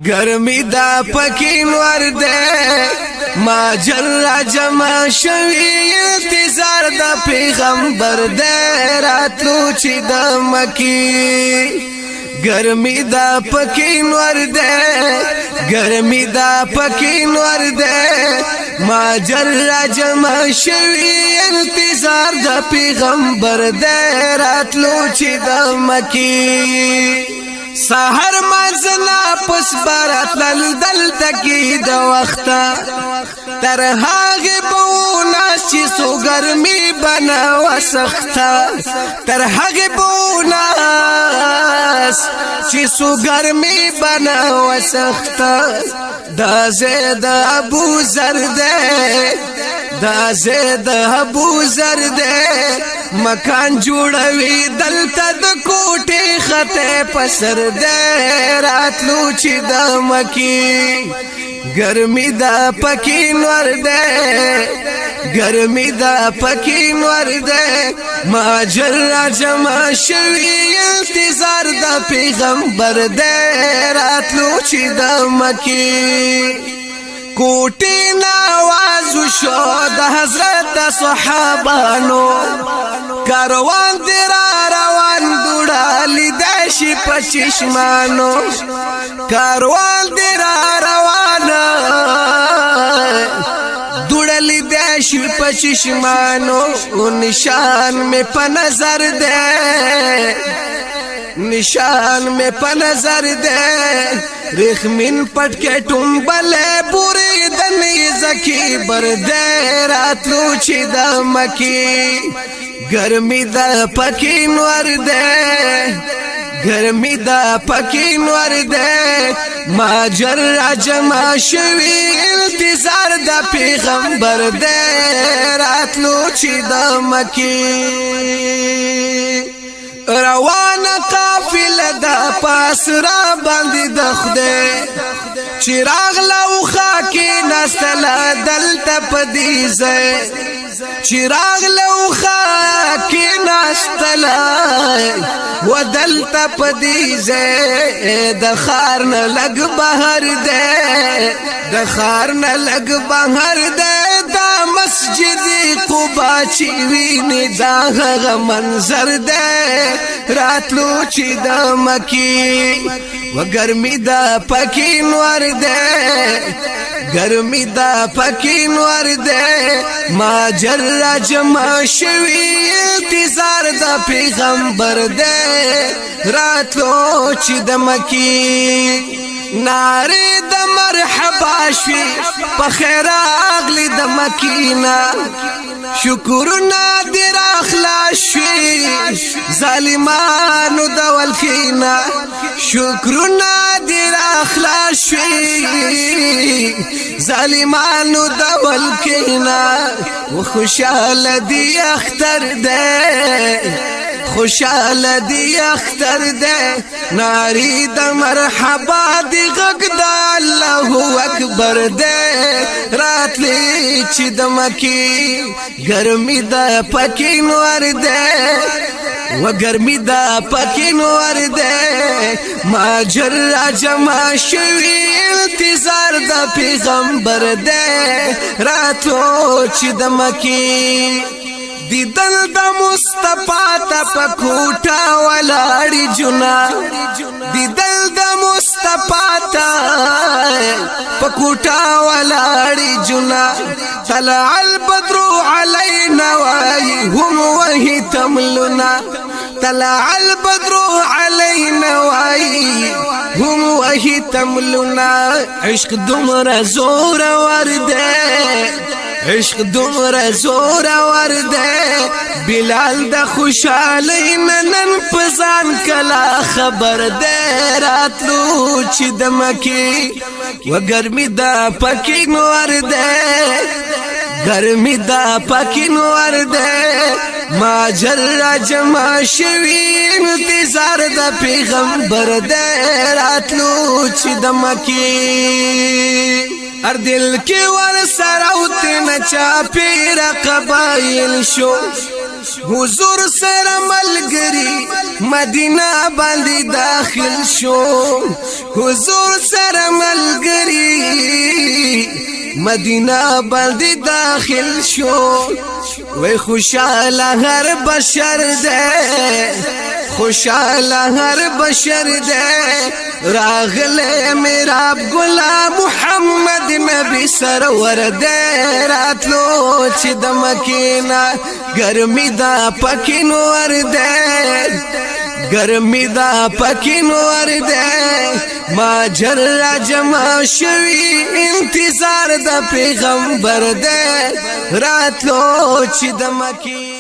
گرمی دا پکین ورده ما جل جمع شوی انتظار دا پیغمبر ده راتلو چی دا مکی گرمی دا پکین ورده گرمی دا پکین ورده ما جل جمع شوی انتظار دا پیغمبر ده راتلو چی دا مکی سحر مازنا پس بارات لندل تکی دا وقتا تر هاگی بوناس چی سو گرمی بنا و سختا تر هاگی بوناس چی سو گرمی بنا و سختا دا زید ابو زرده دا زید ابو زرده مکان جوړوي دلته د کوټه خطه پسر ده راتلو چې د مکی ګرمي دا پکین ورده ګرمي دا پکین ورده ما جل جمع شوی انتظار د پیغمبر ده راتلو چې د مکی کوټی نوازو شو د حضرت صحابانو کاروان دی را روان دوڑالی داشی پچشمانو کاروان دی را روان دوڑالی داشی پچشمانو نشان میں پا نظر دے نشان میں پا نظر دے رخمین پٹ کے ٹنبلے بوری دنی زکی بردے راتلو چی دا مکی گرمی دا پکین وردے گرمی دا پکین وردے ما جر جمع شوی انتظار دا پیغمبر دے راتلو چی دا مکی روان قافل دا پاس را باندې دخده چراغ لو خاکی نستلا دلتا پدیزه چراغ لو خاکی نستلا و دلتا پدیزه دخارن لگ بہر دے دخارن لگ بہر دے مسجد قبا چیوینی دا غ منظر دے راتلو چی دا مکی و گرمی دا پکین وردے گرمی دا پکین وردے ما جل جمع شوی انتظار دا پیغمبر دے راتلو چی دا مکی ناری د مرحبا شوی په خیر اغلی د مکینا شکرنا در اخلاص شوی ظالمانو د ولکینا شکرنا در اخلاص شوی ظالمانو د ولکینا و خوشاله دی اختر ده خوشاله دی اختر ده ناری د مرحبا دی غږ د الله اکبر ده راتلی چې د مکی ګرمي د پکین ورده و ګرمي د پکین ورده ما جل جمع شوی انتظار د پیغمبر ده راتلو چې د مکی دیدل د مصطفی ته پکوټا ولاړی جنا دیدل د مصطفی ته پکوټا ولاړی جنا طلع البدر علينا وهم وهي تملنا طلع البدر علينا وهم وهي تملنا عشق دمر زور ورده عشق دمر زور ورده بلال د خوشالی نن پزان کلا خبر ده راتلو چی د مکی و گرمی دا پکین ورده گرمی دا پکین ورده ما جل جمع شوی انتظار د پیغمبر ده راتلو چی د مکی ار دل کی ور سراوت نچا پیر قبائل شو حضور سر ملګری مدینہ باندې داخل شو حضور سر مدینہ بلدی داخل شو وی خوشاله هر بشر دے خوشاله هر بشر دے راغلے میرا غلام محمد نبی سرور دے راتلو چې د مکینا گرمی دا پکین ور دے گرمی دا پکین ور دے ما جر جمع شوی انتظار دا پیغمبر دے راتلو چې د مکینا